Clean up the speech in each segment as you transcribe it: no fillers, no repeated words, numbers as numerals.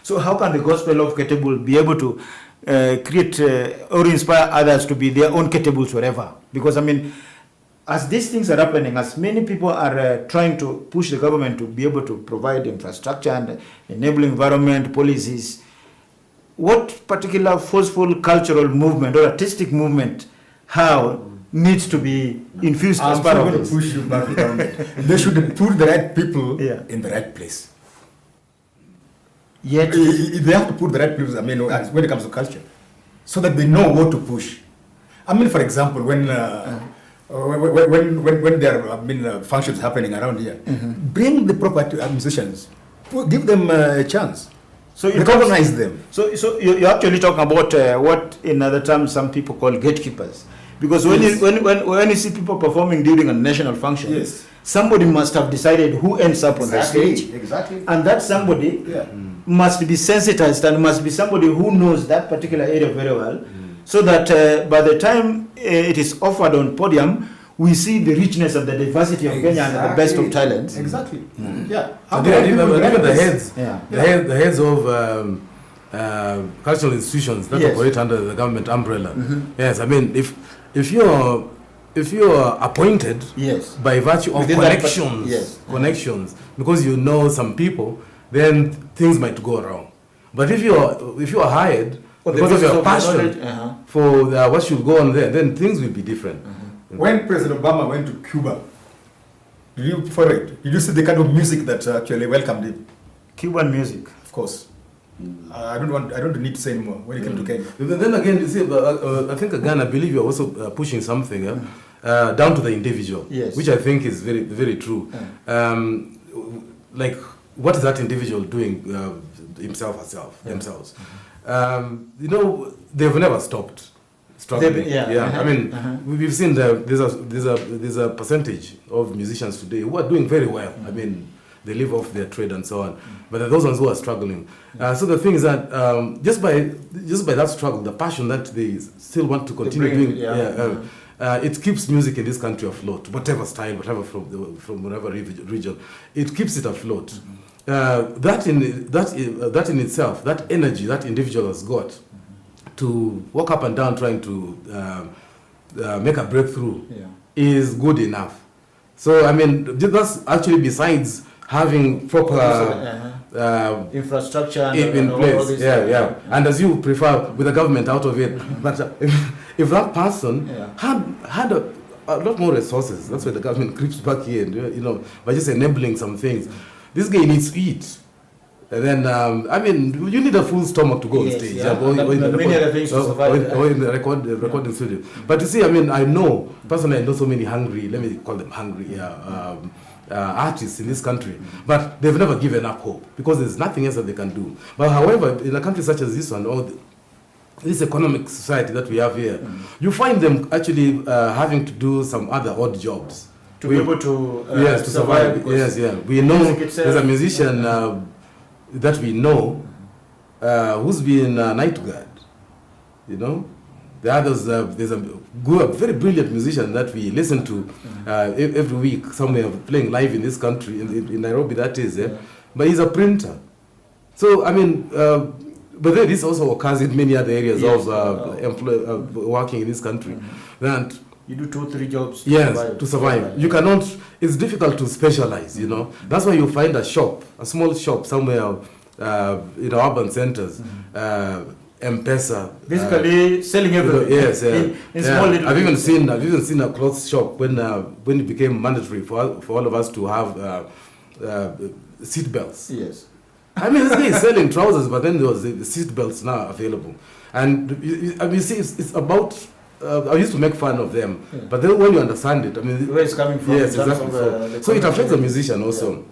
So how can the gospel of Ketebul be able to create or inspire others to be their own Ketebuls wherever? Because I mean, as these things are happening, as many people are trying to push the government to be able to provide infrastructure and enabling environment policies, what particular forceful cultural movement or artistic movement needs to be infused as part of this? I'm push you back down. They should put the right people in the right place. Yet they have to put the right people, I mean, when it comes to culture, so that they know what to push. I mean, for example, when there are functions happening around here, bring the proper musicians, give them a chance. So you recognize them. So you're actually talking about what in other terms some people call gatekeepers. Because when you see people performing during a national function, somebody must have decided who ends up on the stage. Exactly. And that somebody must be sensitized and must be somebody who knows that particular area very well, so that by the time it is offered on podium, we see the richness and the diversity of Kenya and the best of talents. Exactly. Yeah. So even the heads of cultural institutions that operate under the government umbrella. Yes, I mean, if you're appointed by virtue of connections, because you know some people, then things might go wrong. But if you are hired because of your passion for what should go on there, then things will be different. When President Obama went to Cuba, did you follow it? Did you see the kind of music that actually welcomed him? Cuban music, of course. I don't need to say anymore when it came to Kenya. Then again, you see, I think again, I believe you're also pushing something down to the individual, which I think is very, very true. Like, what is that individual doing themselves? You know, they've never stopped struggling. I mean, we've seen there's a percentage of musicians today who are doing very well. I mean, they live off their trade and so on. But there are those ones who are struggling. So the thing is that just by that struggle, the passion that they still want to continue doing, it keeps music in this country afloat, whatever style, whatever from whatever region, it keeps it afloat. That in itself, that energy that individual has got to walk up and down trying to make a breakthrough is good enough. So I mean, that's actually besides having proper infrastructure in place. And as you prefer, with the government out of it. But if that person had a lot more resources, that's why the government creeps back here, and, by just enabling some things. This guy needs to eat. And then, I mean, you need a full stomach to go on stage. Or in the recording studio. But you see, I mean, personally, I know so many hungry, let me call them hungry, artists in this country. But they've never given up hope, because there's nothing else that they can do. But however, in a country such as this one, or this economic society that we have here, you find them actually having to do some other odd jobs. To be able to survive. We know there's a musician that we know who's been a night guard, The others, there's a very brilliant musician that we listen to every week somewhere playing live in this country, in Nairobi that is, but he's a printer. So, I mean, but then this also occurs in many other areas of working in this country. And you do 2-3 jobs to survive. You cannot, it's difficult to specialize, That's why you find a small shop somewhere in urban centers, M-Pesa. Basically selling everything. In small little I've even seen a clothes shop when it became mandatory for all of us to have seat belts. Yes. I mean, this guy is selling trousers, but then there was the seat belts now available. And you see, it's about, I used to make fun of them, but then when you understand it, I mean, where it's coming from. Yes, exactly. So it affects the musician also.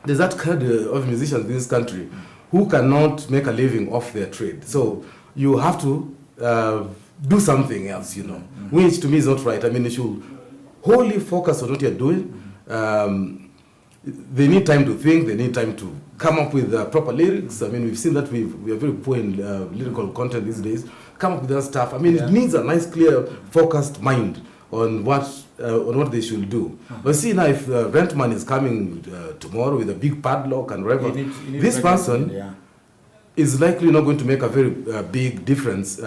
There's that kind of musicians in this country who cannot make a living off their trade. So you have to do something else, which to me is not right. I mean, you should wholly focus on what you're doing. They need time to think. They need time to come up with proper lyrics. I mean, we've seen that we are very poor in lyrical content these days. Come up with that stuff. I mean, it needs a nice, clear, focused mind on what they should do. But see now, if Rentman is coming tomorrow with a big padlock and whatever, this person is likely not going to make a very big difference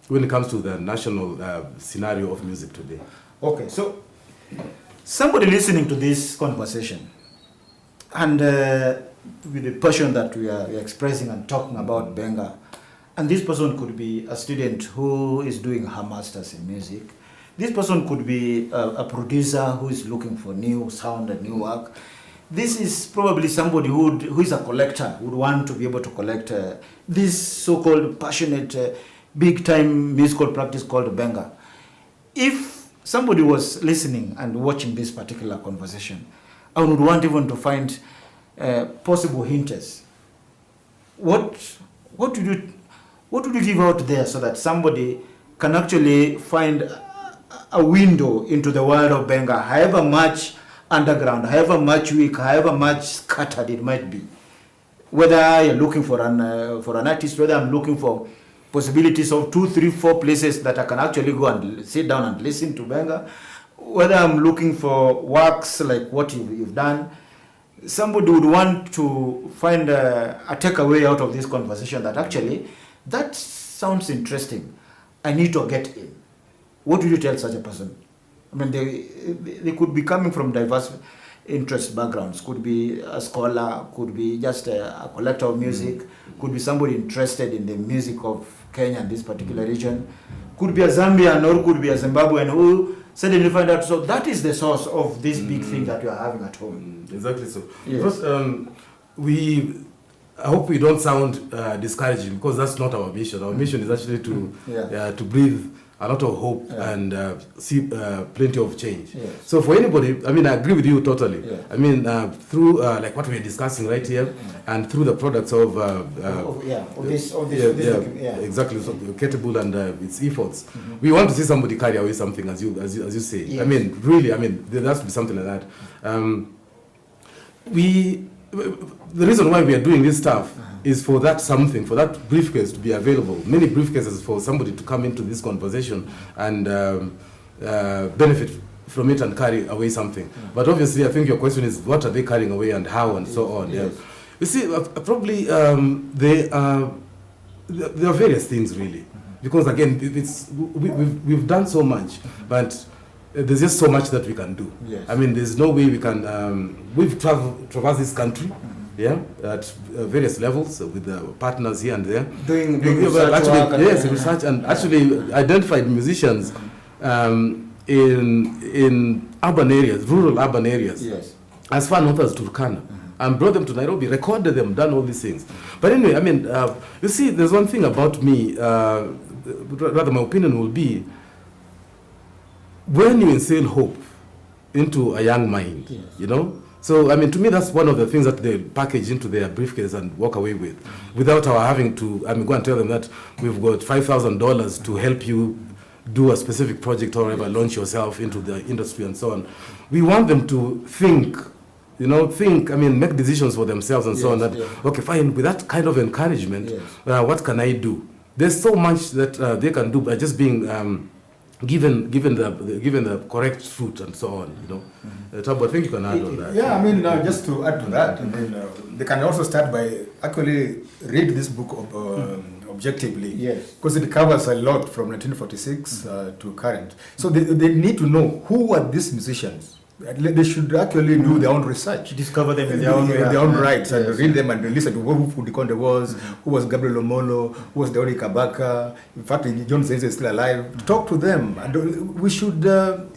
when it comes to the national scenario of music today. Okay, so somebody listening to this conversation and with the passion that we are expressing and talking about Benga, and this person could be a student who is doing her master's in music. This person could be a producer who is looking for new sound and new work. This is probably somebody who is a collector, would want to be able to collect this so-called passionate, big-time musical practice called Benga. If somebody was listening and watching this particular conversation, I would want even to find possible hints. What would you give out there so that somebody can actually find a window into the world of Benga, however much underground, however much weak, however much scattered it might be? Whether you're looking for an artist, whether I'm looking for possibilities of 2, 3, 4 places that I can actually go and sit down and listen to Benga, whether I'm looking for works like what you've done, somebody would want to find a takeaway out of this conversation that actually, that sounds interesting. I need to get in. What would you tell such a person? I mean, they could be coming from diverse interest backgrounds. Could be a scholar, could be just a collector of music, could be somebody interested in the music of Kenya and this particular region, could be a Zambian or could be a Zimbabwean who suddenly find out, so that is the source of this big thing that you are having at home. Exactly so. Yes. Because I hope we don't sound discouraging, because that's not our mission. Our mission is actually to breathe a lot of hope and see plenty of change. Yes. So for anybody, I mean, I agree with you totally. Yeah. I mean, through like what we're discussing right here, and through the products of exactly, so Ketebul and its efforts, we want to see somebody carry away something, as you say. Yes. I mean, really, I mean, there has to be something like that. The reason why we are doing this stuff is for that something, for that briefcase to be available. Many briefcases for somebody to come into this conversation and benefit from it and carry away something. But obviously, I think your question is, what are they carrying away and how and so on. Yes. Yeah. You see, probably there are various things really, because again, we've done so much, but there's just so much that we can do. Yes. I mean, there's no way we can. We've traversed this country, at various levels with the partners here and there. Doing research research and actually identified musicians in urban areas, rural urban areas, as far north as Turkana, and brought them to Nairobi, recorded them, done all these things. But anyway, I mean, you see, there's one thing about me. Rather, my opinion will be, when you instill hope into a young mind, you know. So, I mean, to me, that's one of the things that they package into their briefcase and walk away with, without our having to, I mean, go and tell them that we've got $5,000 to help you do a specific project or whatever, launch yourself into the industry and so on. We want them to think, I mean, make decisions for themselves and so on. That, okay, fine, with that kind of encouragement, what can I do? There's so much that they can do by just being given the correct fruit and so on, Tabu, I think you can add on that. Yeah, I mean, just to add to that, I mean, they can also start by actually read this book objectively. Yes. Because it covers a lot from 1946 to current. So they need to know who are these musicians. They should actually do their own research. Discover them in their own rights, and Yes. read them and listen to who Fudikonde was, who was Gabriel Omolo, who was Daudi Kabaka. In fact, John Zenze is still alive. Talk to them, and we should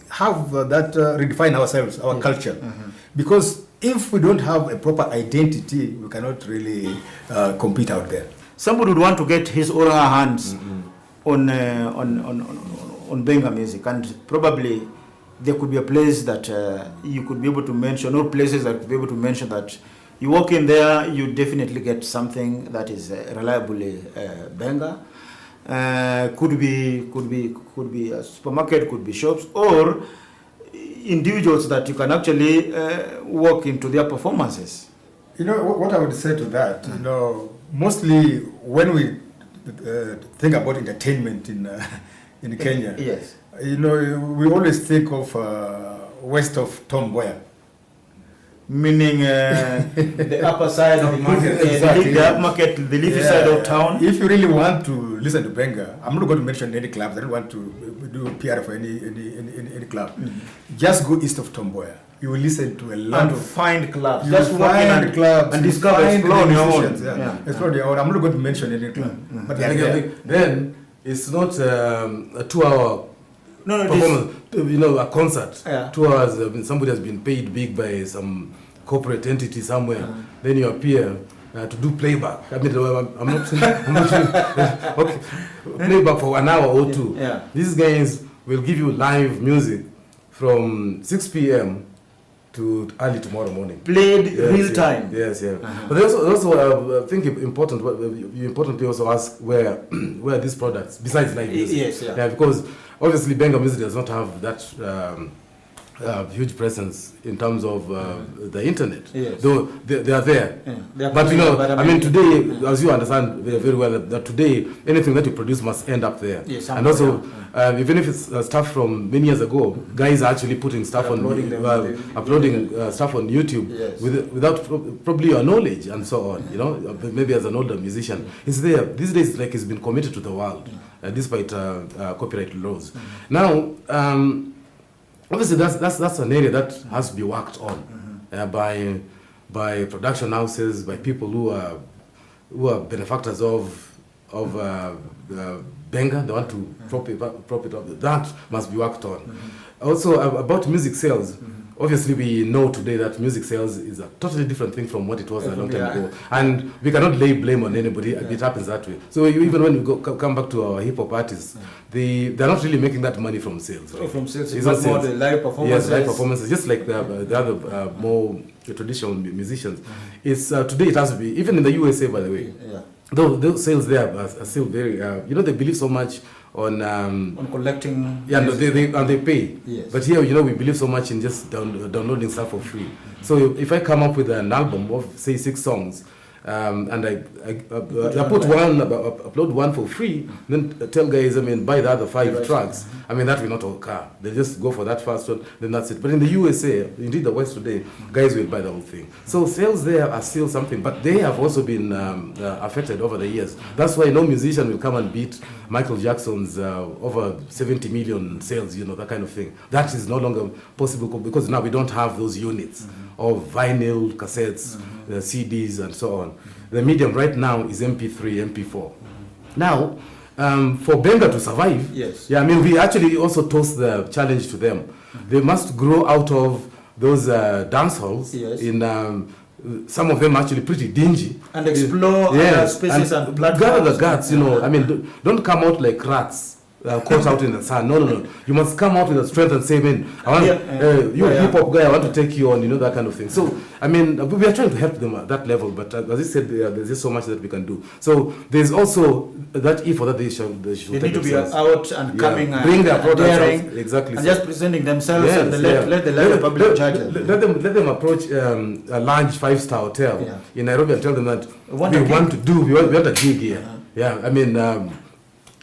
have that redefine ourselves, our culture, because if we don't have a proper identity, we cannot really compete out there. Somebody would want to get his or her hands on Benga music, and probably there could be a place that you could be able to mention, or places that could be able to mention that you walk in there, you definitely get something that is reliably Benga. Could be a supermarket, could be shops, or individuals that you can actually walk into their performances. What I would say to that, mostly when we think about entertainment in Kenya, Yes. we always think of west of Tom Mboya. meaning the upper side of the market, exactly. The upmarket, the leafy side of town. If you really want to listen to Benga, I'm not going to mention any clubs. I don't want to do PR for any club. Just go east of Tomboya. You will listen to a lot and find clubs. You Just walk in find clubs and discover, explore your own. Explore your own. I'm not going to mention any club. But then it's not a 2-hour performance. A concert. 2 hours. Somebody has been paid big by some corporate entity somewhere. Then you appear to do playback. I mean, I'm not okay. Playback for 1 hour or two. These guys will give you live music from 6 p.m. to early tomorrow morning. Played real time. Yes. But they also I think you importantly also ask where these products besides live music. Because obviously Benga music does not have that huge presence in terms of the internet. Though they are there. But I mean today, as you understand very well, that today anything that you produce must end up there. And also even if it's stuff from many years ago, guys are actually putting stuff uploading stuff on YouTube without probably your knowledge and so on. Maybe as an older musician, it's there these days. Like it's been committed to the world despite copyright laws. Now. Obviously, that's an area that has to be worked on by production houses, by people who are benefactors of Benga. They want to prop it up. That must be worked on. Also about music sales. Obviously, we know today that music sales is a totally different thing from what it was a long time ago, and we cannot lay blame on anybody. It happens that way. So even when we come back to our hip hop artists, they're not really making that money from sales. Right? From sales, it's not more the live performances. Yes, live performances, just like the other more traditional musicians. It's today it has to be even in the USA, by the way. Though those sales there are still very, they believe so much on collecting. They pay. But here, we believe so much in just downloading stuff for free. So if I come up with an album of say 6 songs, and I upload one for free, then tell guys, buy the other 5 tracks. That will not occur. They just go for that first one, then that's it. But in the USA, indeed the West today, guys will buy the whole thing. So sales there are still something, but they have also been affected over the years. That's why no musician will come and beat Michael Jackson's over 70 million sales, that kind of thing. That is no longer possible because now we don't have those units of vinyl, cassettes, CDs, and so on. The medium right now is MP3, MP4. Now, for Benga to survive, we actually also toss the challenge to them. They must grow out of those dance halls in some of them actually pretty dingy. And explore other spaces and platforms. Gather the guts, don't come out like rats. Caught out in the sun. No. You must come out with a strength and say, you're a hip hop guy, I want to take you on, that kind of thing. So, we are trying to help them at that level, but as I said, there's just so much that we can do. So, there's also that effort that they should They need to be out and coming and bring their products exactly. And just presenting themselves and let the public judge them. Let them approach a large 5-star hotel in Nairobi and tell them that we want a gig here.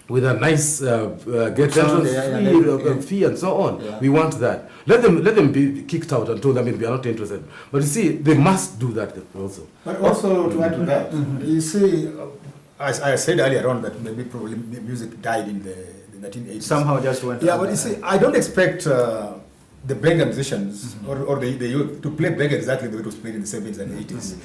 With a nice get entrance fee and so on. We want that. Let them be kicked out and told we are not interested. But you see, they must do that also. But also to add to that, you see, as I said earlier on that maybe probably music died in the 1980s. Somehow just went. But you see, I don't expect the Benga musicians or the youth to play Benga exactly the way it was played in the 70s and 80s.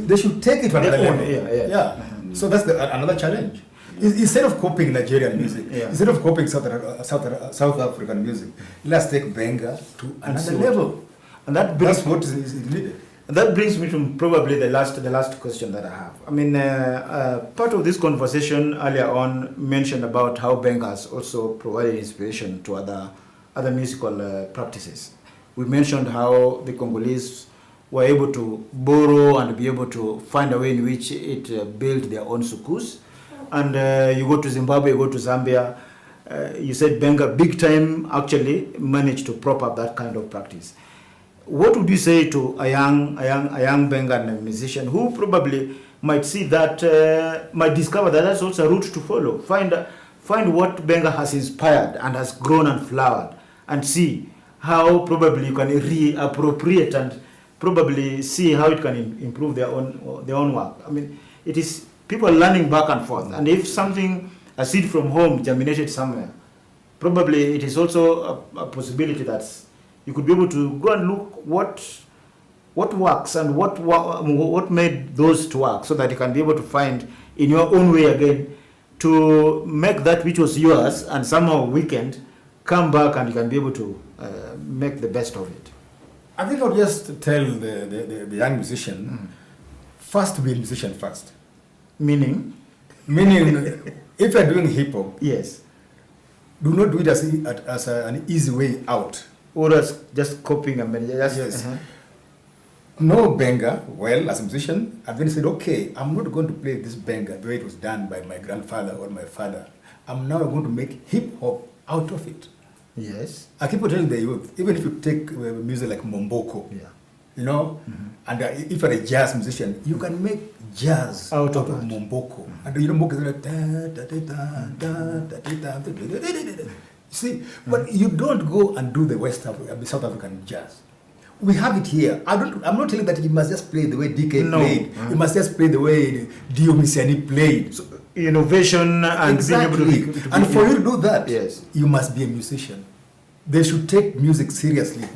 They should take it to another level. So that's another challenge. Instead of copying Nigerian music, instead of copying South African music, let's take Benga to another level. And that's what is needed. That brings me to probably the last question that I have. Part of this conversation earlier on mentioned about how Benga has also provided inspiration to other musical practices. We mentioned how the Congolese were able to borrow and be able to find a way in which it built their own sukus. And you go to Zimbabwe, you go to Zambia, you said Benga big time actually managed to prop up that kind of practice. What would you say to a young Benga musician who probably might see that, might discover that that's also a route to follow? Find what Benga has inspired and has grown and flowered, and see how probably you can reappropriate and probably see how it can improve their own work. I mean, it is people learning back and forth. And if a seed from home germinated somewhere, probably it is also a possibility that you could be able to go and look what works and what made those to work, so that you can be able to find in your own way again to make that which was yours and somehow weakened come back, and you can be able to make the best of it. I think I'll just tell the young musician, first be a musician first. Meaning, if you're doing hip hop, yes, do not do it as an easy way out. Or as just copying and just, yes. Know Benga well as a musician, and then said, okay, I'm not going to play this Benga the way it was done by my grandfather or my father. I'm now going to make hip hop out of it. Yes. I keep on telling the youth, even if you take music like Momboko, you know, and if you're a jazz musician, you can make jazz out of Momboko. And you know, Momboko is like, see, but you don't go and do the South African jazz. We have it here. I'm not telling that you must just play the way DK played. You must just play the way Dio Misiani played. So, innovation and exactly. Being able to and for you to do that, yes, you must be a musician. They should take music seriously.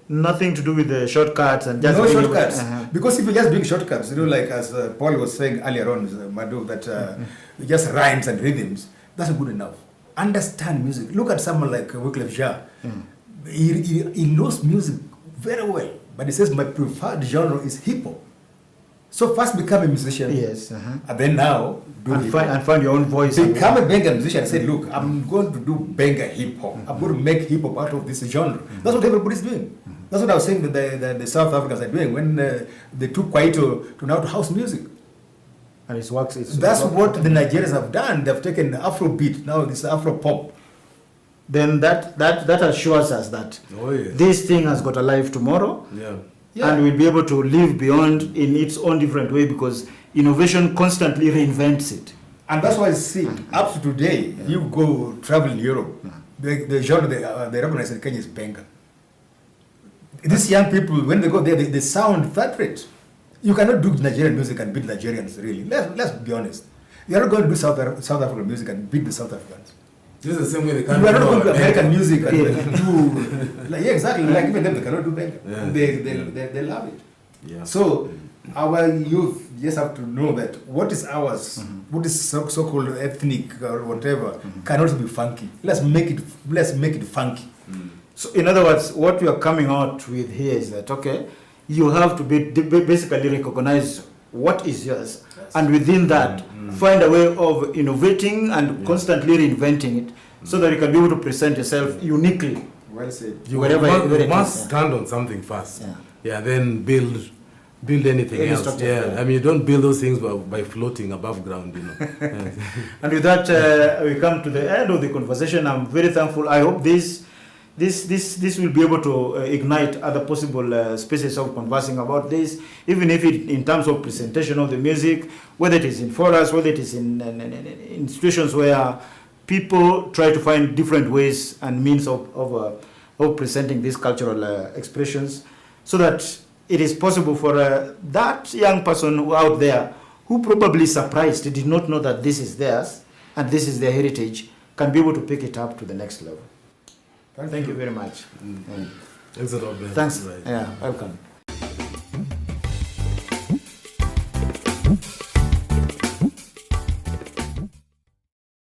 Nothing to do with the shortcuts and just no shortcuts. Because if you're just doing shortcuts, you know, like as Paul was saying earlier on, Madhu, that just rhymes and rhythms, that's good enough. Understand music. Look at someone like Wyclef Jean. He knows music very well, but he says my preferred genre is hip hop. So first become a musician, yes, and then now find your own voice. Become a Benga musician and say, look, I'm going to do Benga hip hop. I'm going to make hip hop out of this genre. That's what everybody's doing. That's what I was saying that the South Africans are doing when they took Kwaito to now to house music. And it works. That's what the Nigerians have done. They've taken Afrobeat, now this Afro pop. Then that assures us that this thing has got a life tomorrow. And we'll be able to live beyond in its own different way, because innovation constantly reinvents it. And that's why I see up to today, you go travel in Europe, the genre they recognize in Kenya is Benga. These young people, when they go there, they sound that rich. You cannot do Nigerian music and beat Nigerians, really. Let's be honest. You're not going to do South African music and beat the South Africans. This is the same way they can't do American music and do exactly, like even them, they cannot do Benga. They love it. So our youth just have to know that what is ours, what is so-called ethnic or whatever, can also be funky. Let's make it funky. So in other words, what we are coming out with here is that, okay, you have to basically recognize what is yours, and within that, find a way of innovating and constantly reinventing it, so that you can be able to present yourself uniquely. Well said. You must stand on something first. Then build anything else. I mean, you don't build those things by floating above ground, you know. And with that, we come to the end of the conversation. I'm very thankful. I hope this will be able to ignite other possible spaces of conversing about this, even if it in terms of presentation of the music, whether it is in forums, whether it is in institutions where people try to find different ways and means of presenting these cultural expressions, so that it is possible for that young person out there who probably surprised, did not know that this is theirs and this is their heritage, can be able to pick it up to the next level. Thank you very much. Thanks a lot, Ben. Thanks. Yeah, welcome.